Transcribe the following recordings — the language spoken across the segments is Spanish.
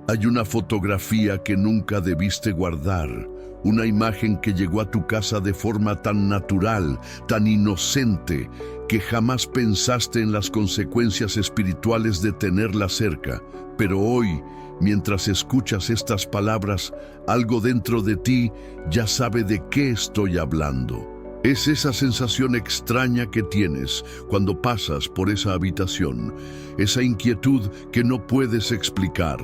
Hay una fotografía que nunca debiste guardar, una imagen que llegó a tu casa de forma tan natural, tan inocente, que jamás pensaste en las consecuencias espirituales de tenerla cerca. Pero hoy, mientras escuchas estas palabras, algo dentro de ti ya sabe de qué estoy hablando. Es esa sensación extraña que tienes cuando pasas por esa habitación, esa inquietud que no puedes explicar,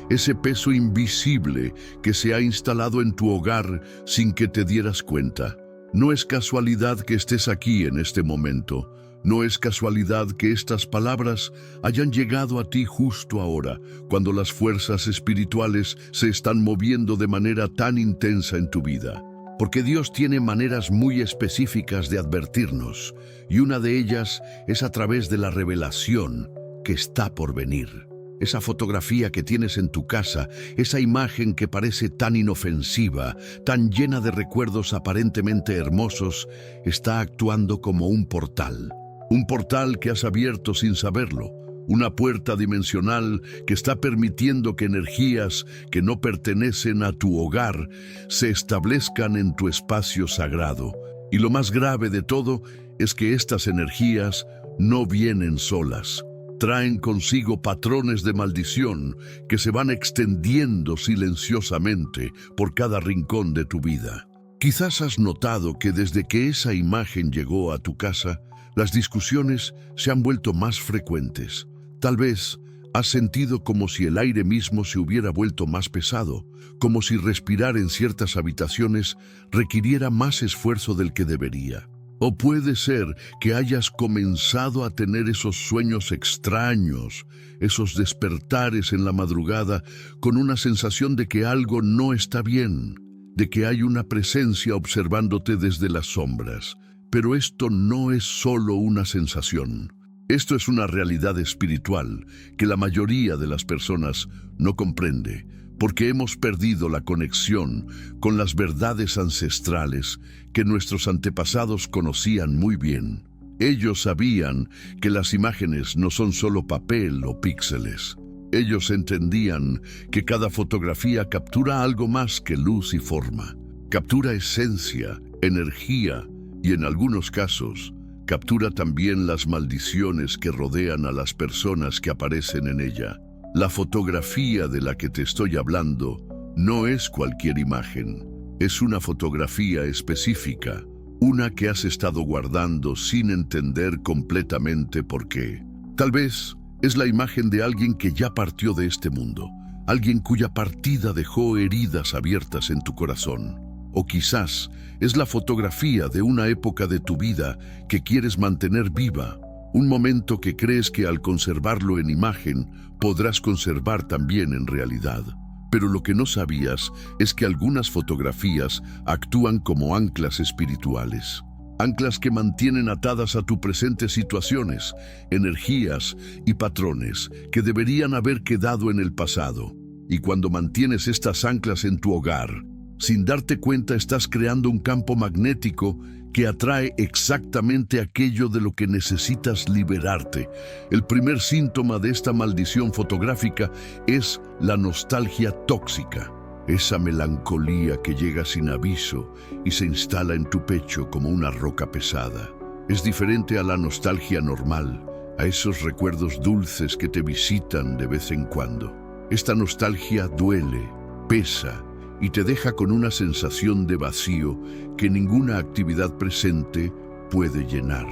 ese peso invisible que se ha instalado en tu hogar sin que te dieras cuenta. No es casualidad que estés aquí en este momento. No es casualidad que estas palabras hayan llegado a ti justo ahora, cuando las fuerzas espirituales se están moviendo de manera tan intensa en tu vida. Porque Dios tiene maneras muy específicas de advertirnos, y una de ellas es a través de la revelación que está por venir. Esa fotografía que tienes en tu casa, esa imagen que parece tan inofensiva, tan llena de recuerdos aparentemente hermosos, está actuando como un portal. Un portal que has abierto sin saberlo. Una puerta dimensional que está permitiendo que energías que no pertenecen a tu hogar se establezcan en tu espacio sagrado. Y lo más grave de todo es que estas energías no vienen solas. Traen consigo patrones de maldición que se van extendiendo silenciosamente por cada rincón de tu vida. Quizás has notado que desde que esa imagen llegó a tu casa, las discusiones se han vuelto más frecuentes. Tal vez has sentido como si el aire mismo se hubiera vuelto más pesado, como si respirar en ciertas habitaciones requiriera más esfuerzo del que debería. O puede ser que hayas comenzado a tener esos sueños extraños, esos despertares en la madrugada con una sensación de que algo no está bien, de que hay una presencia observándote desde las sombras. Pero esto no es solo una sensación. Esto es una realidad espiritual que la mayoría de las personas no comprende, porque hemos perdido la conexión con las verdades ancestrales que nuestros antepasados conocían muy bien. Ellos sabían que las imágenes no son solo papel o píxeles. Ellos entendían que cada fotografía captura algo más que luz y forma. Captura esencia, energía y, en algunos casos, captura también las maldiciones que rodean a las personas que aparecen en ella. La fotografía de la que te estoy hablando no es cualquier imagen. Es una fotografía específica, una que has estado guardando sin entender completamente por qué. Tal vez es la imagen de alguien que ya partió de este mundo, alguien cuya partida dejó heridas abiertas en tu corazón. O quizás es la fotografía de una época de tu vida que quieres mantener viva, un momento que crees que al conservarlo en imagen podrás conservar también en realidad. Pero lo que no sabías es que algunas fotografías actúan como anclas espirituales. Anclas que mantienen atadas a tu presente situaciones, energías y patrones que deberían haber quedado en el pasado. Y cuando mantienes estas anclas en tu hogar, sin darte cuenta estás creando un campo magnético que atrae exactamente aquello de lo que necesitas liberarte. El primer síntoma de esta maldición fotográfica es la nostalgia tóxica. Esa melancolía que llega sin aviso y se instala en tu pecho como una roca pesada. Es diferente a la nostalgia normal, a esos recuerdos dulces que te visitan de vez en cuando. Esta nostalgia duele, pesa y te deja con una sensación de vacío que ninguna actividad presente puede llenar.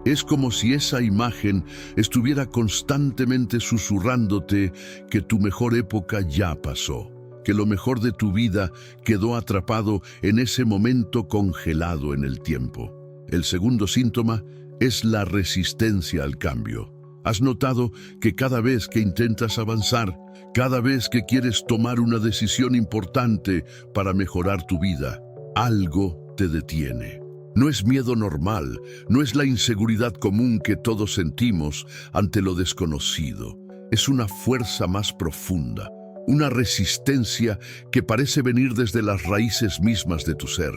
Es como si esa imagen estuviera constantemente susurrándote que tu mejor época ya pasó, que lo mejor de tu vida quedó atrapado en ese momento congelado en el tiempo. El segundo síntoma es la resistencia al cambio. ¿Has notado que cada vez que intentas avanzar, cada vez que quieres tomar una decisión importante para mejorar tu vida, algo te detiene? No es miedo normal, no es la inseguridad común que todos sentimos ante lo desconocido. Es una fuerza más profunda, una resistencia que parece venir desde las raíces mismas de tu ser.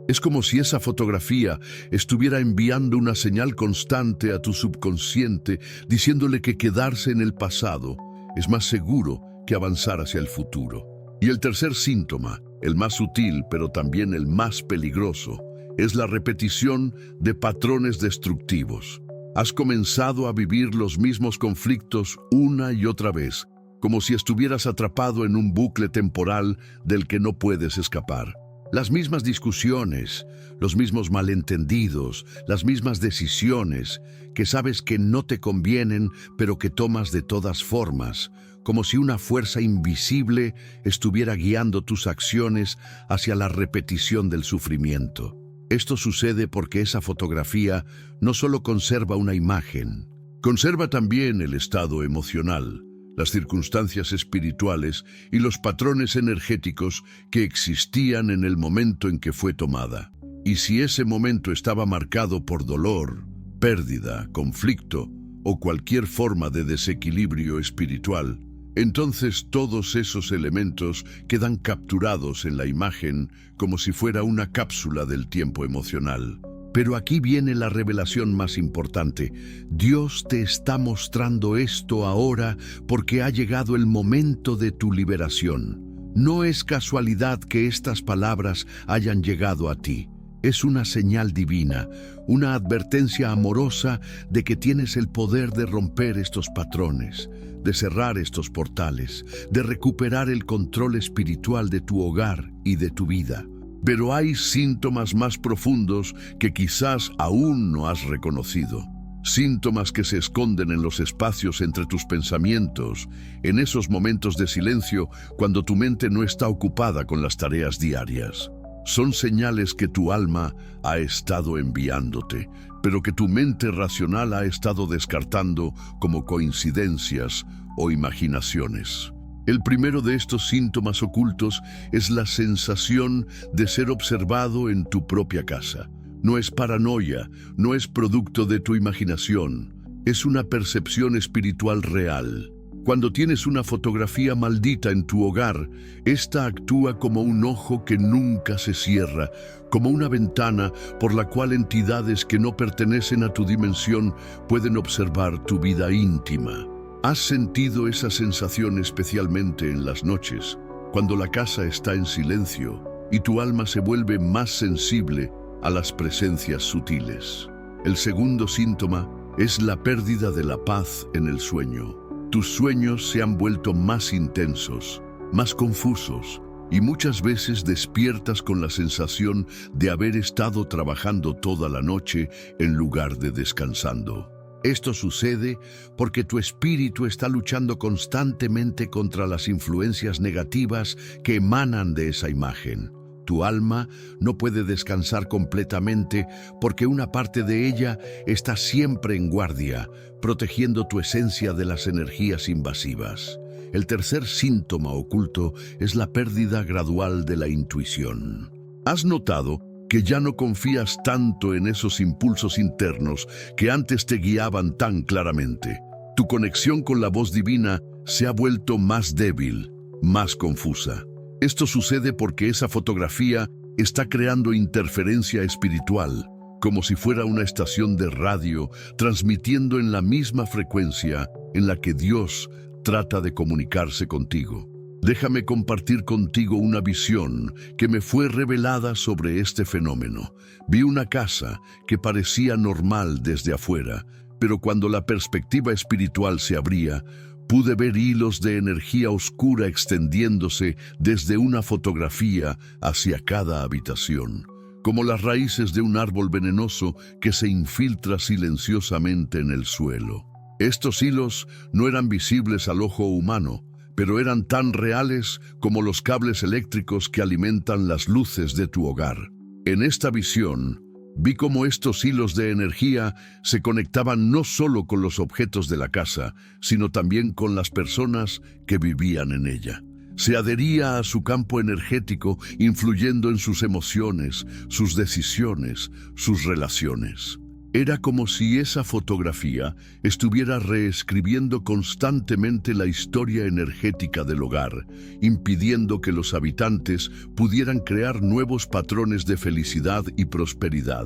Es como si esa fotografía estuviera enviando una señal constante a tu subconsciente, diciéndole que quedarse en el pasado es más seguro que avanzar hacia el futuro. Y el tercer síntoma, el más sutil pero también el más peligroso, es la repetición de patrones destructivos. Has comenzado a vivir los mismos conflictos una y otra vez, como si estuvieras atrapado en un bucle temporal del que no puedes escapar. Las mismas discusiones, los mismos malentendidos, las mismas decisiones que sabes que no te convienen, pero que tomas de todas formas, como si una fuerza invisible estuviera guiando tus acciones hacia la repetición del sufrimiento. Esto sucede porque esa fotografía no solo conserva una imagen, conserva también el estado emocional, las circunstancias espirituales y los patrones energéticos que existían en el momento en que fue tomada. Y si ese momento estaba marcado por dolor, pérdida, conflicto o cualquier forma de desequilibrio espiritual, entonces todos esos elementos quedan capturados en la imagen como si fuera una cápsula del tiempo emocional. Pero aquí viene la revelación más importante. Dios te está mostrando esto ahora porque ha llegado el momento de tu liberación. No es casualidad que estas palabras hayan llegado a ti. Es una señal divina, una advertencia amorosa de que tienes el poder de romper estos patrones, de cerrar estos portales, de recuperar el control espiritual de tu hogar y de tu vida. Pero hay síntomas más profundos que quizás aún no has reconocido. Síntomas que se esconden en los espacios entre tus pensamientos, en esos momentos de silencio cuando tu mente no está ocupada con las tareas diarias. Son señales que tu alma ha estado enviándote, pero que tu mente racional ha estado descartando como coincidencias o imaginaciones. El primero de estos síntomas ocultos es la sensación de ser observado en tu propia casa. No es paranoia, no es producto de tu imaginación, es una percepción espiritual real. Cuando tienes una fotografía maldita en tu hogar, esta actúa como un ojo que nunca se cierra, como una ventana por la cual entidades que no pertenecen a tu dimensión pueden observar tu vida íntima. ¿Has sentido esa sensación especialmente en las noches, cuando la casa está en silencio y tu alma se vuelve más sensible a las presencias sutiles? El segundo síntoma es la pérdida de la paz en el sueño. Tus sueños se han vuelto más intensos, más confusos, y muchas veces despiertas con la sensación de haber estado trabajando toda la noche en lugar de descansando. Esto sucede porque tu espíritu está luchando constantemente contra las influencias negativas que emanan de esa imagen. Tu alma no puede descansar completamente porque una parte de ella está siempre en guardia, protegiendo tu esencia de las energías invasivas. El tercer síntoma oculto es la pérdida gradual de la intuición. ¿Has notado que ya no confías tanto en esos impulsos internos que antes te guiaban tan claramente? Tu conexión con la voz divina se ha vuelto más débil, más confusa. Esto sucede porque esa fotografía está creando interferencia espiritual, como si fuera una estación de radio transmitiendo en la misma frecuencia en la que Dios trata de comunicarse contigo. Déjame compartir contigo una visión que me fue revelada sobre este fenómeno. Vi una casa que parecía normal desde afuera, pero cuando la perspectiva espiritual se abría, pude ver hilos de energía oscura extendiéndose desde una fotografía hacia cada habitación, como las raíces de un árbol venenoso que se infiltra silenciosamente en el suelo. Estos hilos no eran visibles al ojo humano, pero eran tan reales como los cables eléctricos que alimentan las luces de tu hogar. En esta visión, vi cómo estos hilos de energía se conectaban no solo con los objetos de la casa, sino también con las personas que vivían en ella. Se adhería a su campo energético, influyendo en sus emociones, sus decisiones, sus relaciones. Era como si esa fotografía estuviera reescribiendo constantemente la historia energética del hogar, impidiendo que los habitantes pudieran crear nuevos patrones de felicidad y prosperidad.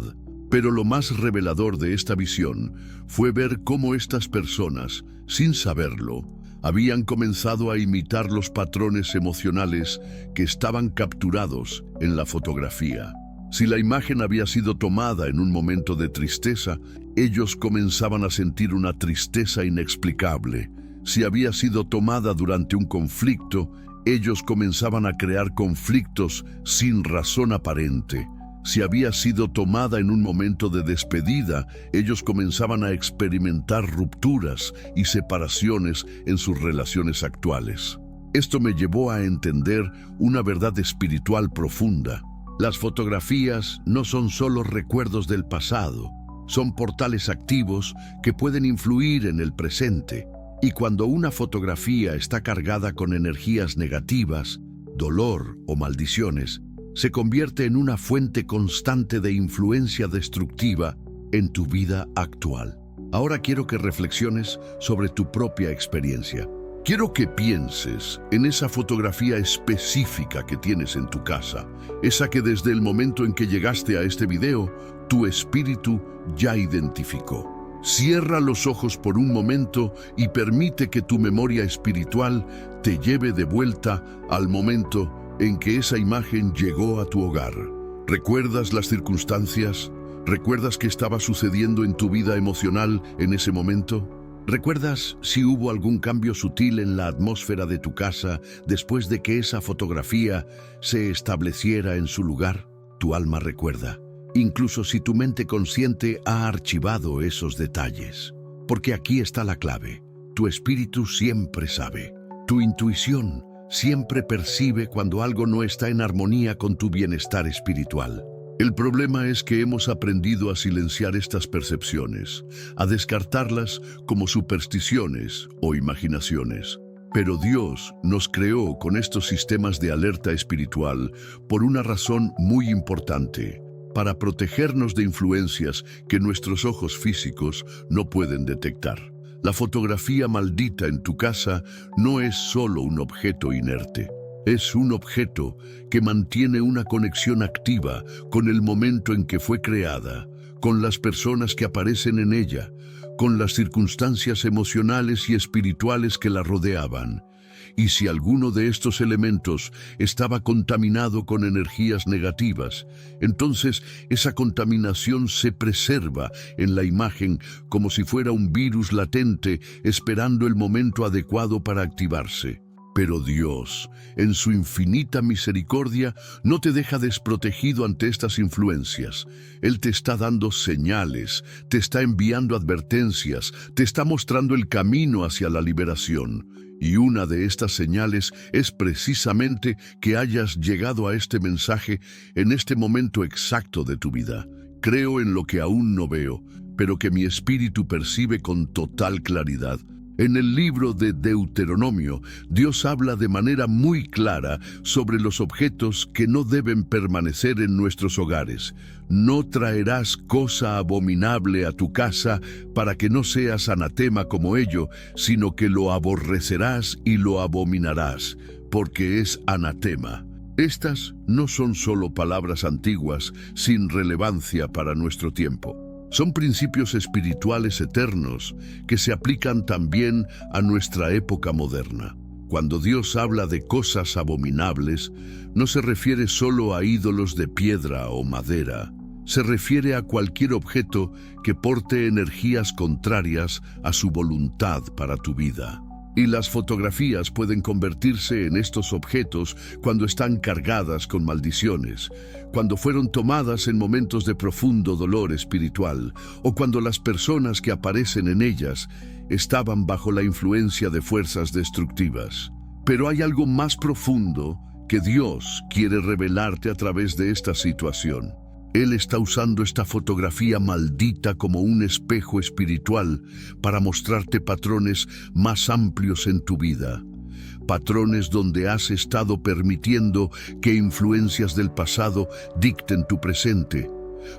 Pero lo más revelador de esta visión fue ver cómo estas personas, sin saberlo, Habían comenzado a imitar los patrones emocionales que estaban capturados en la fotografía. Si la imagen había sido tomada en un momento de tristeza, ellos comenzaban a sentir una tristeza inexplicable. Si había sido tomada durante un conflicto, ellos comenzaban a crear conflictos sin razón aparente. Si había sido tomada en un momento de despedida, ellos comenzaban a experimentar rupturas y separaciones en sus relaciones actuales. Esto me llevó a entender una verdad espiritual profunda. Las fotografías no son solo recuerdos del pasado, son portales activos que pueden influir en el presente. Y cuando una fotografía está cargada con energías negativas, dolor o maldiciones, se convierte en una fuente constante de influencia destructiva en tu vida actual. Ahora quiero que reflexiones sobre tu propia experiencia. Quiero que pienses en esa fotografía específica que tienes en tu casa, esa que desde el momento en que llegaste a este video, tu espíritu ya identificó. Cierra los ojos por un momento y permite que tu memoria espiritual te lleve de vuelta al momento en que esa imagen llegó a tu hogar. ¿Recuerdas las circunstancias? ¿Recuerdas qué estaba sucediendo en tu vida emocional en ese momento? ¿Recuerdas si hubo algún cambio sutil en la atmósfera de tu casa después de que esa fotografía se estableciera en su lugar? Tu alma recuerda, incluso si tu mente consciente ha archivado esos detalles. Porque aquí está la clave. Tu espíritu siempre sabe. Tu intuición siempre percibe cuando algo no está en armonía con tu bienestar espiritual. El problema es que hemos aprendido a silenciar estas percepciones, a descartarlas como supersticiones o imaginaciones. Pero Dios nos creó con estos sistemas de alerta espiritual por una razón muy importante: para protegernos de influencias que nuestros ojos físicos no pueden detectar. La fotografía maldita en tu casa no es solo un objeto inerte. Es un objeto que mantiene una conexión activa con el momento en que fue creada, con las personas que aparecen en ella, con las circunstancias emocionales y espirituales que la rodeaban. Y si alguno de estos elementos estaba contaminado con energías negativas, entonces esa contaminación se preserva en la imagen como si fuera un virus latente esperando el momento adecuado para activarse. Pero Dios, en su infinita misericordia, no te deja desprotegido ante estas influencias. Él te está dando señales, te está enviando advertencias, te está mostrando el camino hacia la liberación. Y una de estas señales es precisamente que hayas llegado a este mensaje en este momento exacto de tu vida. Creo en lo que aún no veo, pero que mi espíritu percibe con total claridad. En el libro de Deuteronomio, Dios habla de manera muy clara sobre los objetos que no deben permanecer en nuestros hogares. No traerás cosa abominable a tu casa para que no seas anatema como ello, sino que lo aborrecerás y lo abominarás, porque es anatema. Estas no son solo palabras antiguas sin relevancia para nuestro tiempo. Son principios espirituales eternos que se aplican también a nuestra época moderna. Cuando Dios habla de cosas abominables, no se refiere solo a ídolos de piedra o madera. Se refiere a cualquier objeto que porte energías contrarias a su voluntad para tu vida. Y las fotografías pueden convertirse en estos objetos cuando están cargadas con maldiciones, cuando fueron tomadas en momentos de profundo dolor espiritual, o cuando las personas que aparecen en ellas estaban bajo la influencia de fuerzas destructivas. Pero hay algo más profundo que Dios quiere revelarte a través de esta situación. Él está usando esta fotografía maldita como un espejo espiritual para mostrarte patrones más amplios en tu vida. Patrones donde has estado permitiendo que influencias del pasado dicten tu presente,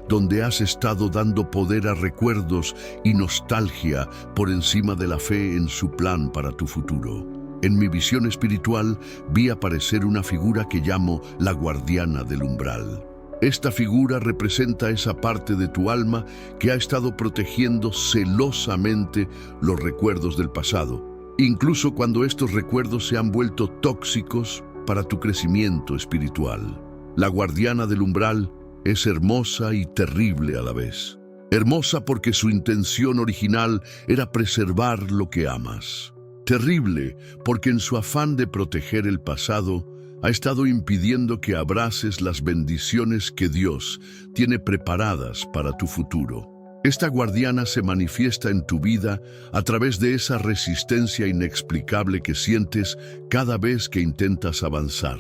donde has estado dando poder a recuerdos y nostalgia por encima de la fe en su plan para tu futuro. En mi visión espiritual vi aparecer una figura que llamo la guardiana del umbral. Esta figura representa esa parte de tu alma que ha estado protegiendo celosamente los recuerdos del pasado. incluso cuando estos recuerdos se han vuelto tóxicos para tu crecimiento espiritual. La guardiana del umbral es hermosa y terrible a la vez. Hermosa porque su intención original era preservar lo que amas. Terrible porque en su afán de proteger el pasado, ha estado impidiendo que abraces las bendiciones que Dios tiene preparadas para tu futuro. Esta guardiana se manifiesta en tu vida a través de esa resistencia inexplicable que sientes cada vez que intentas avanzar.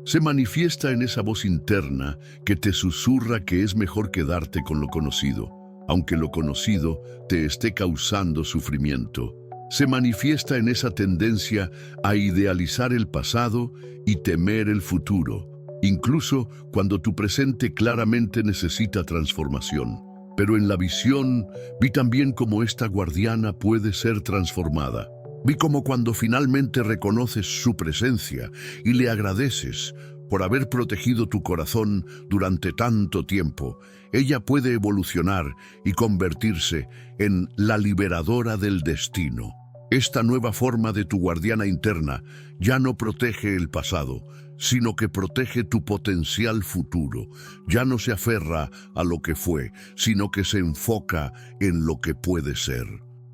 Se manifiesta en esa voz interna que te susurra que es mejor quedarte con lo conocido, aunque lo conocido te esté causando sufrimiento. Se manifiesta en esa tendencia a idealizar el pasado y temer el futuro, incluso cuando tu presente claramente necesita transformación. Pero en la visión vi también cómo esta guardiana puede ser transformada. Vi cómo cuando finalmente reconoces su presencia y le agradeces por haber protegido tu corazón durante tanto tiempo, ella puede evolucionar y convertirse en la liberadora del destino. Esta nueva forma de tu guardiana interna ya no protege el pasado, sino que protege tu potencial futuro. Ya no se aferra a lo que fue, sino que se enfoca en lo que puede ser.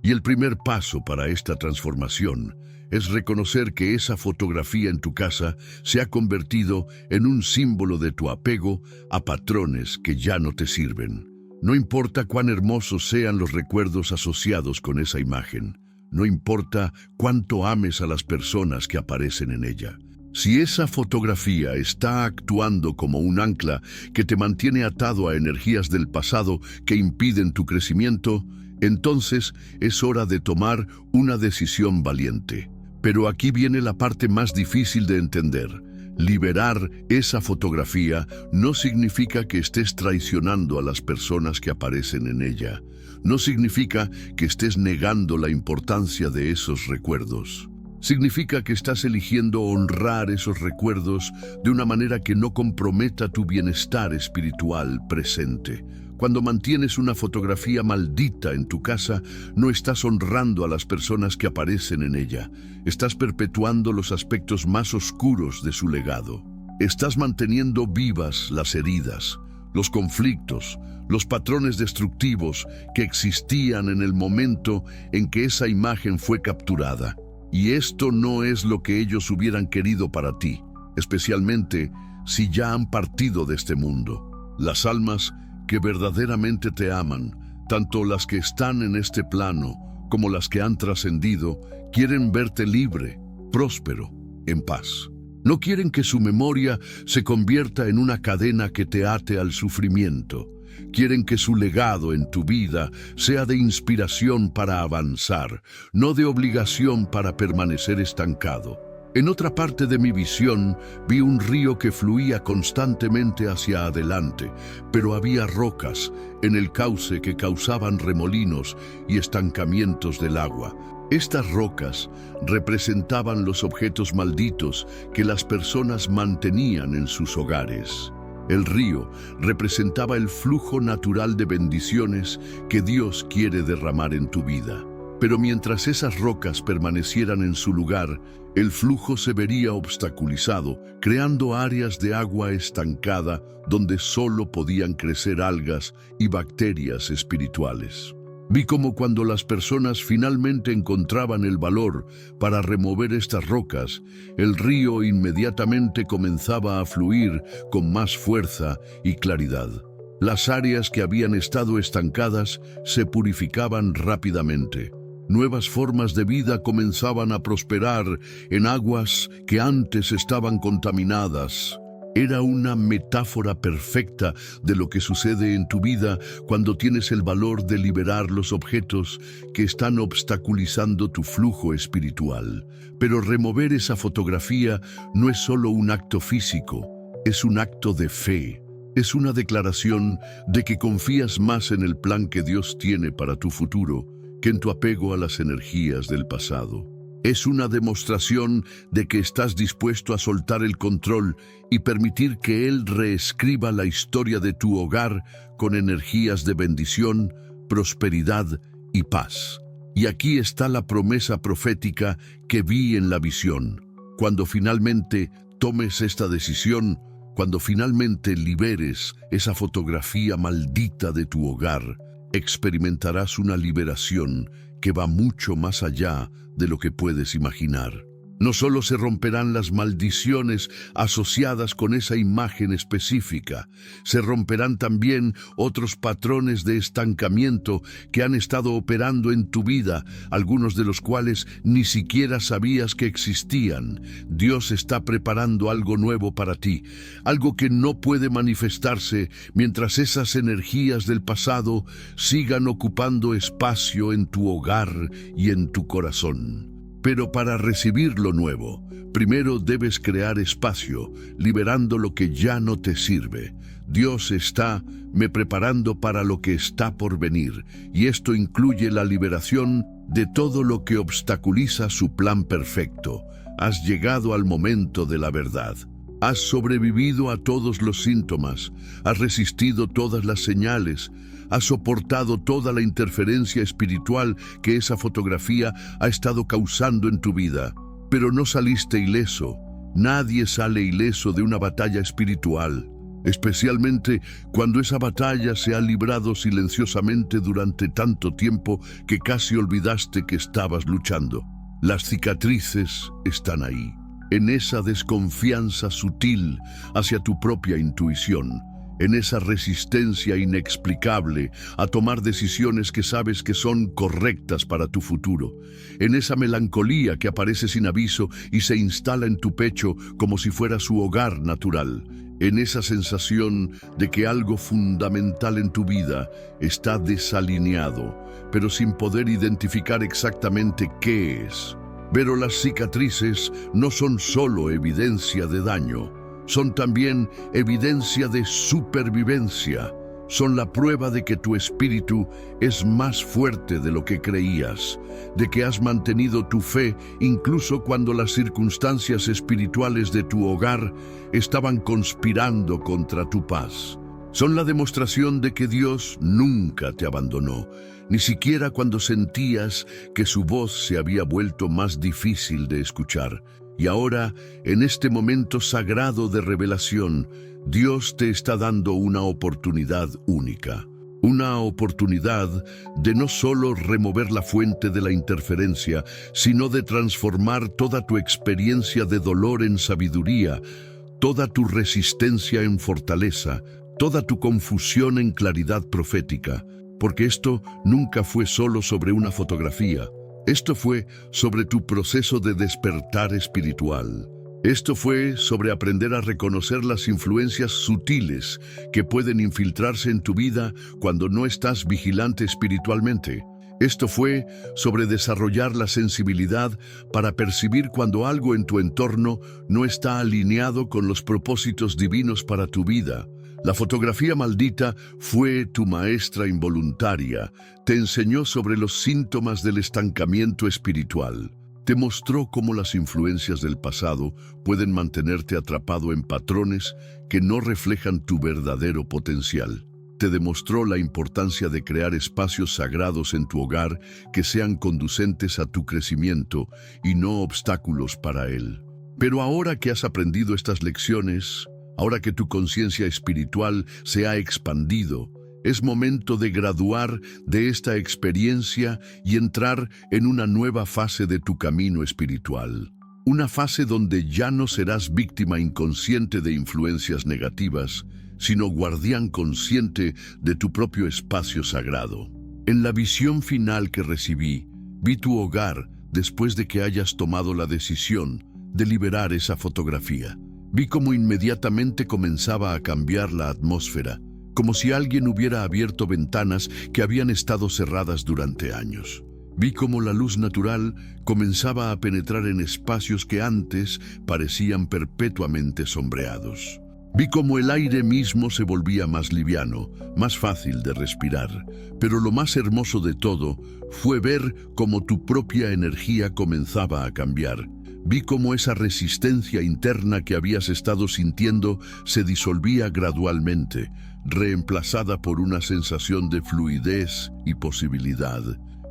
Y el primer paso para esta transformación es reconocer que esa fotografía en tu casa se ha convertido en un símbolo de tu apego a patrones que ya no te sirven. No importa cuán hermosos sean los recuerdos asociados con esa imagen. No importa cuánto ames a las personas que aparecen en ella. Si esa fotografía está actuando como un ancla que te mantiene atado a energías del pasado que impiden tu crecimiento, entonces es hora de tomar una decisión valiente. Pero aquí viene la parte más difícil de entender. Liberar esa fotografía no significa que estés traicionando a las personas que aparecen en ella. No significa que estés negando la importancia de esos recuerdos. Significa que estás eligiendo honrar esos recuerdos de una manera que no comprometa tu bienestar espiritual presente. Cuando mantienes una fotografía maldita en tu casa, no estás honrando a las personas que aparecen en ella. Estás perpetuando los aspectos más oscuros de su legado. Estás manteniendo vivas las heridas, los conflictos, los patrones destructivos que existían en el momento en que esa imagen fue capturada. Y esto no es lo que ellos hubieran querido para ti, especialmente si ya han partido de este mundo. Las almas que verdaderamente te aman, tanto las que están en este plano como las que han trascendido, quieren verte libre, próspero, en paz. No quieren que su memoria se convierta en una cadena que te ate al sufrimiento. Quieren que su legado en tu vida sea de inspiración para avanzar, no de obligación para permanecer estancado. En otra parte de mi visión vi un río que fluía constantemente hacia adelante, pero había rocas en el cauce que causaban remolinos y estancamientos del agua. Estas rocas representaban los objetos malditos que las personas mantenían en sus hogares. El río representaba el flujo natural de bendiciones que Dios quiere derramar en tu vida. Pero mientras esas rocas permanecieran en su lugar, el flujo se vería obstaculizado, creando áreas de agua estancada donde solo podían crecer algas y bacterias espirituales. Vi cómo cuando las personas finalmente encontraban el valor para remover estas rocas, el río inmediatamente comenzaba a fluir con más fuerza y claridad. Las áreas que habían estado estancadas se purificaban rápidamente. Nuevas formas de vida comenzaban a prosperar en aguas que antes estaban contaminadas. Era una metáfora perfecta de lo que sucede en tu vida cuando tienes el valor de liberar los objetos que están obstaculizando tu flujo espiritual. Pero remover esa fotografía no es solo un acto físico, es un acto de fe. Es una declaración de que confías más en el plan que Dios tiene para tu futuro que en tu apego a las energías del pasado. Es una demostración de que estás dispuesto a soltar el control y permitir que Él reescriba la historia de tu hogar con energías de bendición, prosperidad y paz. Y aquí está la promesa profética que vi en la visión. Cuando finalmente tomes esta decisión, cuando finalmente liberes esa fotografía maldita de tu hogar, experimentarás una liberación que va mucho más allá de lo que puedes imaginar. No solo se romperán las maldiciones asociadas con esa imagen específica, se romperán también otros patrones de estancamiento que han estado operando en tu vida, algunos de los cuales ni siquiera sabías que existían. Dios está preparando algo nuevo para ti, algo que no puede manifestarse mientras esas energías del pasado sigan ocupando espacio en tu hogar y en tu corazón. Pero para recibir lo nuevo, primero debes crear espacio, liberando lo que ya no te sirve. Dios está me preparando para lo que está por venir, y esto incluye la liberación de todo lo que obstaculiza su plan perfecto. Has llegado al momento de la verdad. Has sobrevivido a todos los síntomas, has resistido todas las señales, has soportado toda la interferencia espiritual que esa fotografía ha estado causando en tu vida, pero no saliste ileso. Nadie sale ileso de una batalla espiritual, especialmente cuando esa batalla se ha librado silenciosamente durante tanto tiempo que casi olvidaste que estabas luchando. Las cicatrices están ahí, en esa desconfianza sutil hacia tu propia intuición, en esa resistencia inexplicable a tomar decisiones que sabes que son correctas para tu futuro, en esa melancolía que aparece sin aviso y se instala en tu pecho como si fuera su hogar natural, en esa sensación de que algo fundamental en tu vida está desalineado, pero sin poder identificar exactamente qué es. Pero las cicatrices no son solo evidencia de daño, son también evidencia de supervivencia. Son la prueba de que tu espíritu es más fuerte de lo que creías, de que has mantenido tu fe incluso cuando las circunstancias espirituales de tu hogar estaban conspirando contra tu paz. Son la demostración de que Dios nunca te abandonó, ni siquiera cuando sentías que su voz se había vuelto más difícil de escuchar. Y ahora, en este momento sagrado de revelación, Dios te está dando una oportunidad única. Una oportunidad de no solo remover la fuente de la interferencia, sino de transformar toda tu experiencia de dolor en sabiduría, toda tu resistencia en fortaleza, toda tu confusión en claridad profética. Porque esto nunca fue solo sobre una fotografía. Esto fue sobre tu proceso de despertar espiritual. Esto fue sobre aprender a reconocer las influencias sutiles que pueden infiltrarse en tu vida cuando no estás vigilante espiritualmente. Esto fue sobre desarrollar la sensibilidad para percibir cuando algo en tu entorno no está alineado con los propósitos divinos para tu vida. La fotografía maldita fue tu maestra involuntaria. Te enseñó sobre los síntomas del estancamiento espiritual. Te mostró cómo las influencias del pasado pueden mantenerte atrapado en patrones que no reflejan tu verdadero potencial. Te demostró la importancia de crear espacios sagrados en tu hogar que sean conducentes a tu crecimiento y no obstáculos para él. Pero ahora que has aprendido estas lecciones, ahora que tu conciencia espiritual se ha expandido, es momento de graduar de esta experiencia y entrar en una nueva fase de tu camino espiritual. Una fase donde ya no serás víctima inconsciente de influencias negativas, sino guardián consciente de tu propio espacio sagrado. En la visión final que recibí, vi tu hogar después de que hayas tomado la decisión de liberar esa fotografía. Vi cómo inmediatamente comenzaba a cambiar la atmósfera, como si alguien hubiera abierto ventanas que habían estado cerradas durante años. Vi cómo la luz natural comenzaba a penetrar en espacios que antes parecían perpetuamente sombreados. Vi cómo el aire mismo se volvía más liviano, más fácil de respirar. Pero lo más hermoso de todo fue ver cómo tu propia energía comenzaba a cambiar. Vi cómo esa resistencia interna que habías estado sintiendo se disolvía gradualmente, reemplazada por una sensación de fluidez y posibilidad.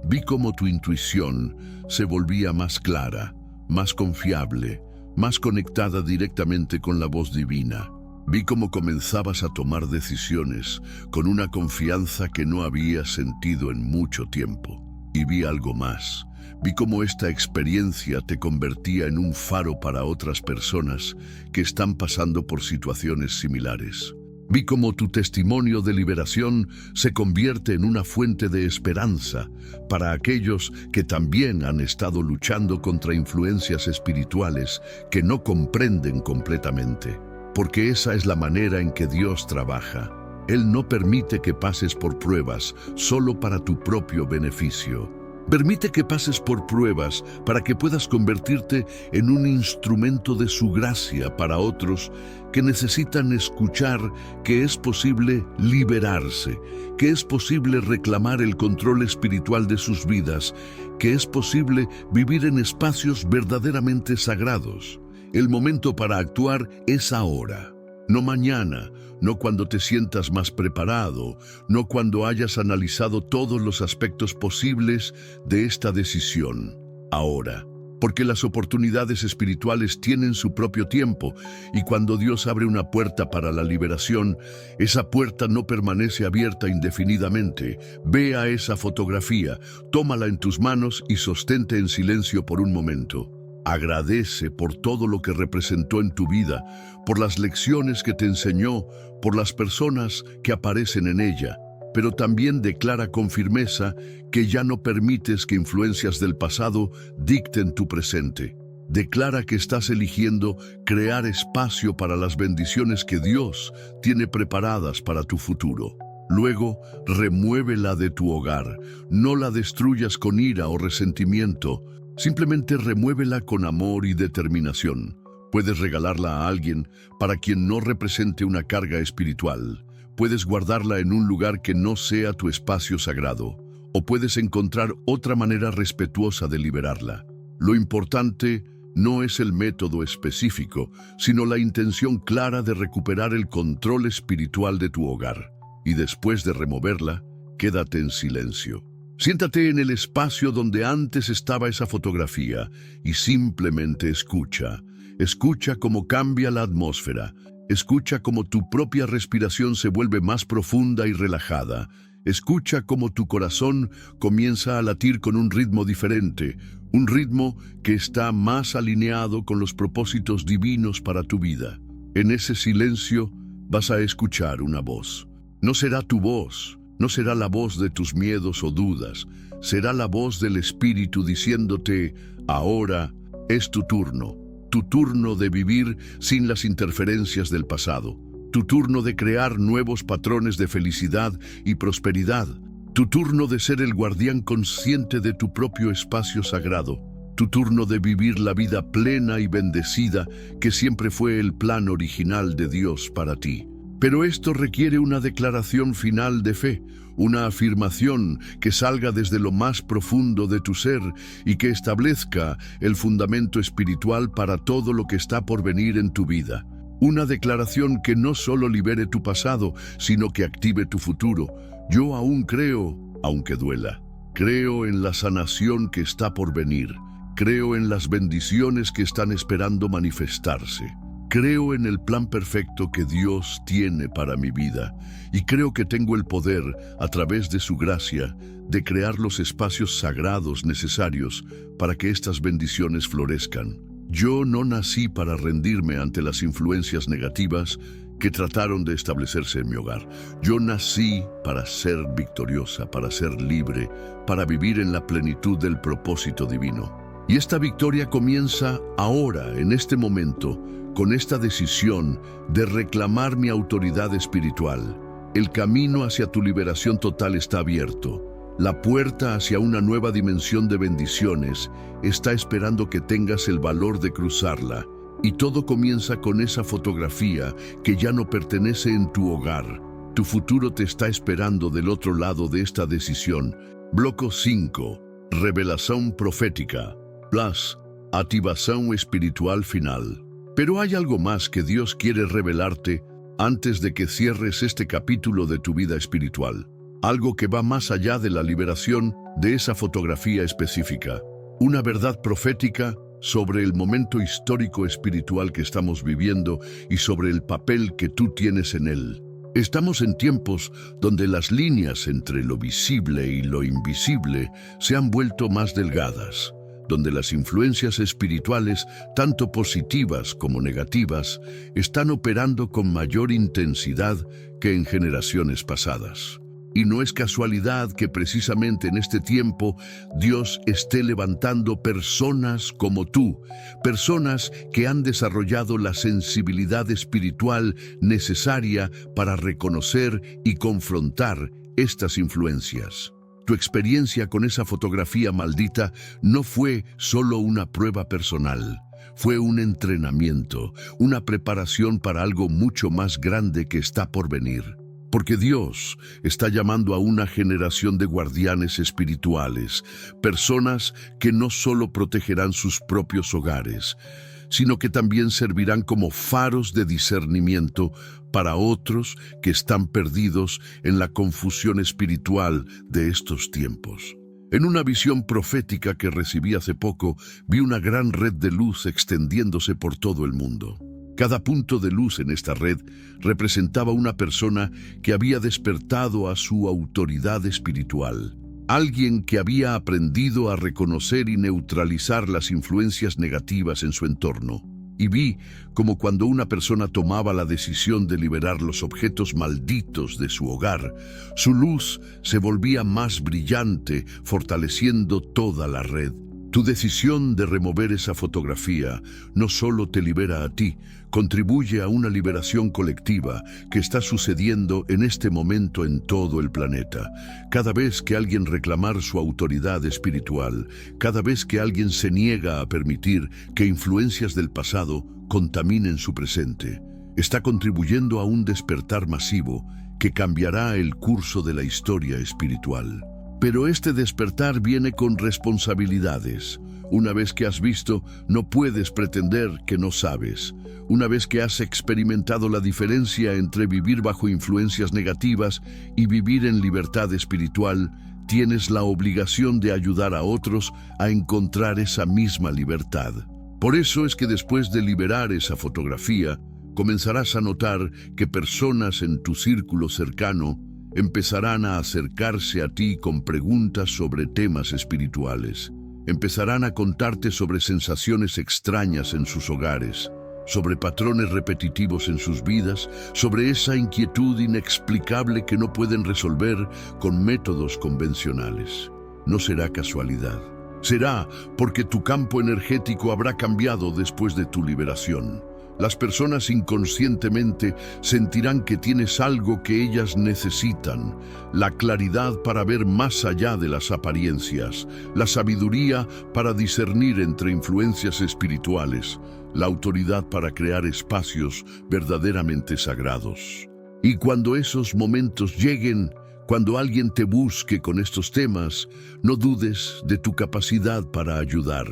Vi cómo tu intuición se volvía más clara, más confiable, más conectada directamente con la voz divina. Vi cómo comenzabas a tomar decisiones con una confianza que no había sentido en mucho tiempo. Y vi algo más. Vi cómo esta experiencia te convertía en un faro para otras personas que están pasando por situaciones similares. Vi cómo tu testimonio de liberación se convierte en una fuente de esperanza para aquellos que también han estado luchando contra influencias espirituales que no comprenden completamente. Porque esa es la manera en que Dios trabaja. Él no permite que pases por pruebas solo para tu propio beneficio. Permite que pases por pruebas para que puedas convertirte en un instrumento de su gracia para otros que necesitan escuchar que es posible liberarse, que es posible reclamar el control espiritual de sus vidas, que es posible vivir en espacios verdaderamente sagrados. El momento para actuar es ahora, no mañana, no cuando te sientas más preparado, no cuando hayas analizado todos los aspectos posibles de esta decisión. Ahora, porque las oportunidades espirituales tienen su propio tiempo y cuando Dios abre una puerta para la liberación, esa puerta no permanece abierta indefinidamente. Ve a esa fotografía, tómala en tus manos y sostente en silencio por un momento. Agradece por todo lo que representó en tu vida, por las lecciones que te enseñó, por las personas que aparecen en ella, pero también declara con firmeza que ya no permites que influencias del pasado dicten tu presente. Declara que estás eligiendo crear espacio para las bendiciones que Dios tiene preparadas para tu futuro. Luego, remuévela de tu hogar. No la destruyas con ira o resentimiento. Simplemente remuévela con amor y determinación. Puedes regalarla a alguien para quien no represente una carga espiritual. Puedes guardarla en un lugar que no sea tu espacio sagrado. O puedes encontrar otra manera respetuosa de liberarla. Lo importante no es el método específico, sino la intención clara de recuperar el control espiritual de tu hogar. Y después de removerla, quédate en silencio. Siéntate en el espacio donde antes estaba esa fotografía y simplemente escucha. Escucha cómo cambia la atmósfera. Escucha cómo tu propia respiración se vuelve más profunda y relajada. Escucha cómo tu corazón comienza a latir con un ritmo diferente, un ritmo que está más alineado con los propósitos divinos para tu vida. En ese silencio vas a escuchar una voz. No será tu voz. No será la voz de tus miedos o dudas, será la voz del Espíritu diciéndote, ahora es tu turno de vivir sin las interferencias del pasado, tu turno de crear nuevos patrones de felicidad y prosperidad, tu turno de ser el guardián consciente de tu propio espacio sagrado, tu turno de vivir la vida plena y bendecida que siempre fue el plan original de Dios para ti. Pero esto requiere una declaración final de fe, una afirmación que salga desde lo más profundo de tu ser y que establezca el fundamento espiritual para todo lo que está por venir en tu vida. Una declaración que no solo libere tu pasado, sino que active tu futuro. Yo aún creo, aunque duela. Creo en la sanación que está por venir. Creo en las bendiciones que están esperando manifestarse. Creo en el plan perfecto que Dios tiene para mi vida y creo que tengo el poder, a través de su gracia, de crear los espacios sagrados necesarios para que estas bendiciones florezcan. Yo no nací para rendirme ante las influencias negativas que trataron de establecerse en mi hogar. Yo nací para ser victoriosa, para ser libre, para vivir en la plenitud del propósito divino. Y esta victoria comienza ahora, en este momento, con esta decisión de reclamar mi autoridad espiritual. El camino hacia tu liberación total está abierto. La puerta hacia una nueva dimensión de bendiciones está esperando que tengas el valor de cruzarla. Y todo comienza con esa fotografía que ya no pertenece en tu hogar. Tu futuro te está esperando del otro lado de esta decisión. Bloque 5. Revelación profética. Plus, activación espiritual final. Pero hay algo más que Dios quiere revelarte antes de que cierres este capítulo de tu vida espiritual. algo que va más allá de la liberación de esa fotografía específica. Una verdad profética sobre el momento histórico espiritual que estamos viviendo y sobre el papel que tú tienes en él. Estamos en tiempos donde las líneas entre lo visible y lo invisible se han vuelto más delgadas, donde las influencias espirituales, tanto positivas como negativas, están operando con mayor intensidad que en generaciones pasadas. Y no es casualidad que precisamente en este tiempo Dios esté levantando personas como tú, personas que han desarrollado la sensibilidad espiritual necesaria para reconocer y confrontar estas influencias. Tu experiencia con esa fotografía maldita no fue solo una prueba personal. Fue un entrenamiento, una preparación para algo mucho más grande que está por venir. Porque Dios está llamando a una generación de guardianes espirituales, personas que no solo protegerán sus propios hogares, sino que también servirán como faros de discernimiento para otros que están perdidos en la confusión espiritual de estos tiempos. En una visión profética que recibí hace poco, vi una gran red de luz extendiéndose por todo el mundo. Cada punto de luz en esta red representaba una persona que había despertado a su autoridad espiritual, alguien que había aprendido a reconocer y neutralizar las influencias negativas en su entorno. Y vi como cuando una persona tomaba la decisión de liberar los objetos malditos de su hogar, su luz se volvía más brillante, fortaleciendo toda la red. Tu decisión de remover esa fotografía no solo te libera a ti, contribuye a una liberación colectiva que está sucediendo en este momento en todo el planeta. Cada vez que alguien reclamar su autoridad espiritual, cada vez que alguien se niega a permitir que influencias del pasado contaminen su presente, está contribuyendo a un despertar masivo que cambiará el curso de la historia espiritual. Pero este despertar viene con responsabilidades. Una vez que has visto, no puedes pretender que no sabes. Una vez que has experimentado la diferencia entre vivir bajo influencias negativas y vivir en libertad espiritual, tienes la obligación de ayudar a otros a encontrar esa misma libertad. Por eso es que después de liberar esa fotografía, comenzarás a notar que personas en tu círculo cercano empezarán a acercarse a ti con preguntas sobre temas espirituales. Empezarán a contarte sobre sensaciones extrañas en sus hogares, sobre patrones repetitivos en sus vidas, sobre esa inquietud inexplicable que no pueden resolver con métodos convencionales. No será casualidad. Será porque tu campo energético habrá cambiado después de tu liberación. Las personas inconscientemente sentirán que tienes algo que ellas necesitan, la claridad para ver más allá de las apariencias, la sabiduría para discernir entre influencias espirituales, la autoridad para crear espacios verdaderamente sagrados. Y cuando esos momentos lleguen, cuando alguien te busque con estos temas, no dudes de tu capacidad para ayudar.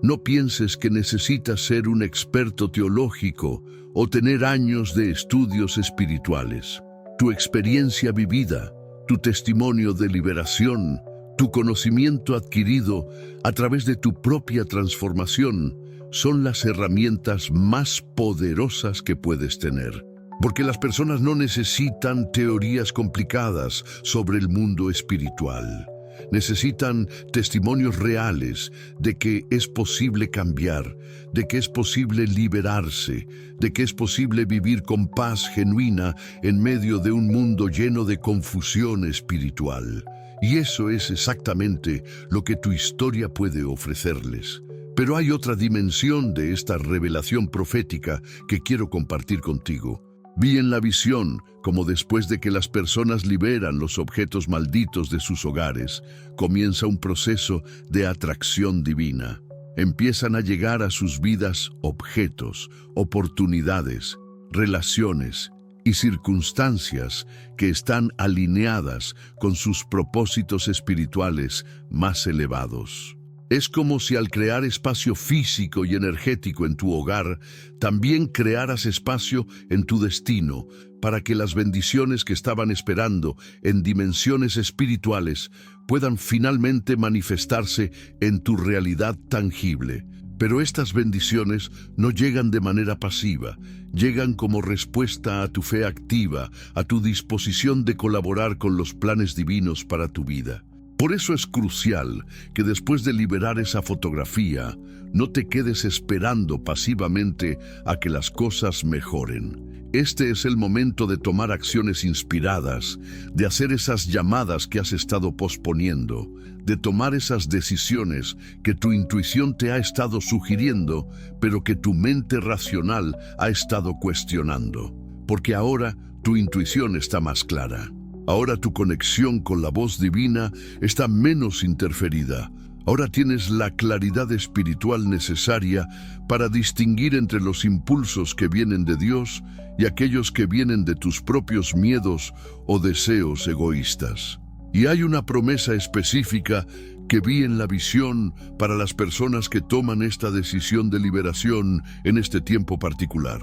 No pienses que necesitas ser un experto teológico o tener años de estudios espirituales. Tu experiencia vivida, tu testimonio de liberación, tu conocimiento adquirido a través de tu propia transformación son las herramientas más poderosas que puedes tener. Porque las personas no necesitan teorías complicadas sobre el mundo espiritual. Necesitan testimonios reales de que es posible cambiar, de que es posible liberarse, de que es posible vivir con paz genuina en medio de un mundo lleno de confusión espiritual. Y eso es exactamente lo que tu historia puede ofrecerles. Pero hay otra dimensión de esta revelación profética que quiero compartir contigo. Vi en la visión como después de que las personas liberan los objetos malditos de sus hogares, comienza un proceso de atracción divina. Empiezan a llegar a sus vidas objetos, oportunidades, relaciones y circunstancias que están alineadas con sus propósitos espirituales más elevados. Es como si al crear espacio físico y energético en tu hogar, también crearas espacio en tu destino, para que las bendiciones que estaban esperando en dimensiones espirituales puedan finalmente manifestarse en tu realidad tangible. Pero estas bendiciones no llegan de manera pasiva, llegan como respuesta a tu fe activa, a tu disposición de colaborar con los planes divinos para tu vida. Por eso es crucial que después de liberar esa fotografía, no te quedes esperando pasivamente a que las cosas mejoren. Este es el momento de tomar acciones inspiradas, de hacer esas llamadas que has estado posponiendo, de tomar esas decisiones que tu intuición te ha estado sugiriendo, pero que tu mente racional ha estado cuestionando. Porque ahora tu intuición está más clara. Ahora tu conexión con la voz divina está menos interferida. Ahora tienes la claridad espiritual necesaria para distinguir entre los impulsos que vienen de Dios y aquellos que vienen de tus propios miedos o deseos egoístas. Y hay una promesa específica que vi en la visión para las personas que toman esta decisión de liberación en este tiempo particular.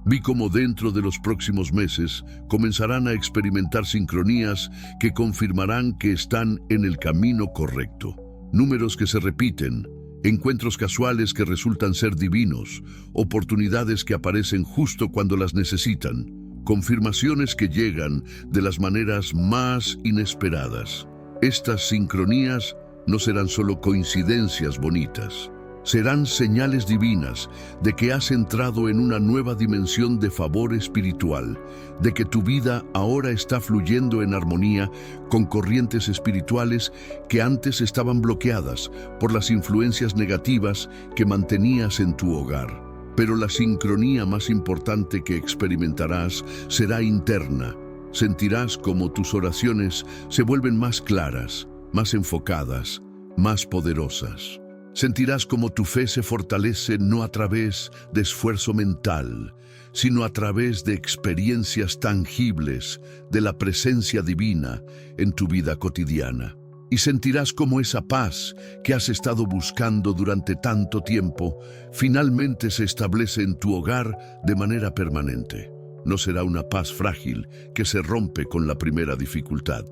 Vi cómo dentro de los próximos meses comenzarán a experimentar sincronías que confirmarán que están en el camino correcto. Números que se repiten, encuentros casuales que resultan ser divinos, oportunidades que aparecen justo cuando las necesitan, confirmaciones que llegan de las maneras más inesperadas. Estas sincronías no serán solo coincidencias bonitas. Serán señales divinas de que has entrado en una nueva dimensión de favor espiritual, de que tu vida ahora está fluyendo en armonía con corrientes espirituales que antes estaban bloqueadas por las influencias negativas que mantenías en tu hogar. Pero la sincronía más importante que experimentarás será interna. Sentirás como tus oraciones se vuelven más claras, más enfocadas, más poderosas. Sentirás como tu fe se fortalece no a través de esfuerzo mental, sino a través de experiencias tangibles de la presencia divina en tu vida cotidiana. Y sentirás como esa paz que has estado buscando durante tanto tiempo finalmente se establece en tu hogar de manera permanente. No será una paz frágil que se rompe con la primera dificultad.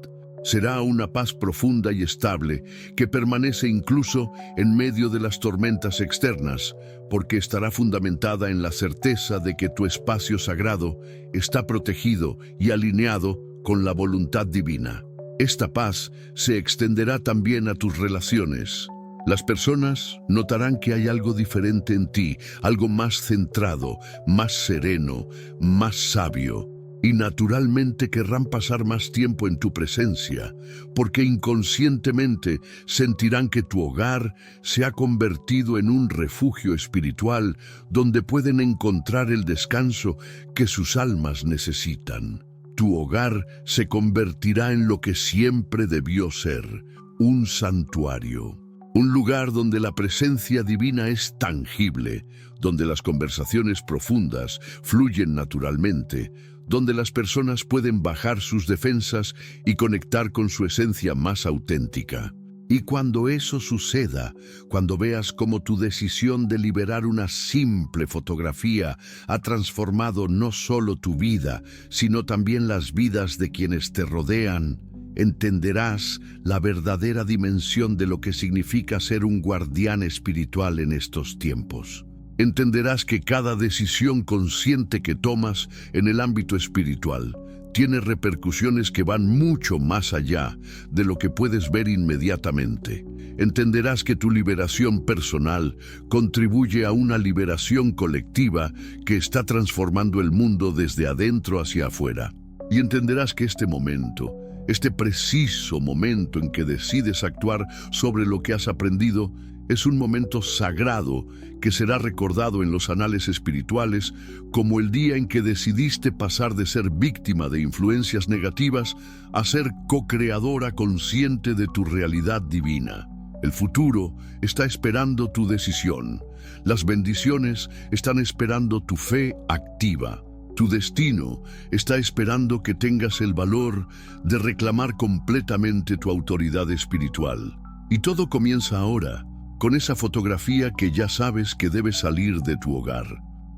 Será una paz profunda y estable que permanece incluso en medio de las tormentas externas, porque estará fundamentada en la certeza de que tu espacio sagrado está protegido y alineado con la voluntad divina. Esta paz se extenderá también a tus relaciones. Las personas notarán que hay algo diferente en ti, algo más centrado, más sereno, más sabio. Y naturalmente querrán pasar más tiempo en tu presencia, porque inconscientemente sentirán que tu hogar se ha convertido en un refugio espiritual donde pueden encontrar el descanso que sus almas necesitan. Tu hogar se convertirá en lo que siempre debió ser, un santuario. Un lugar donde la presencia divina es tangible, donde las conversaciones profundas fluyen naturalmente, donde las personas pueden bajar sus defensas y conectar con su esencia más auténtica. Y cuando eso suceda, cuando veas cómo tu decisión de liberar una simple fotografía ha transformado no solo tu vida, sino también las vidas de quienes te rodean, entenderás la verdadera dimensión de lo que significa ser un guardián espiritual en estos tiempos. Entenderás que cada decisión consciente que tomas en el ámbito espiritual tiene repercusiones que van mucho más allá de lo que puedes ver inmediatamente. Entenderás que tu liberación personal contribuye a una liberación colectiva que está transformando el mundo desde adentro hacia afuera. Y entenderás que este preciso momento en que decides actuar sobre lo que has aprendido, es un momento sagrado que será recordado en los anales espirituales como el día en que decidiste pasar de ser víctima de influencias negativas a ser co-creadora consciente de tu realidad divina. El futuro está esperando tu decisión. Las bendiciones están esperando tu fe activa. Tu destino está esperando que tengas el valor de reclamar completamente tu autoridad espiritual. Y todo comienza ahora, con esa fotografía que ya sabes que debe salir de tu hogar.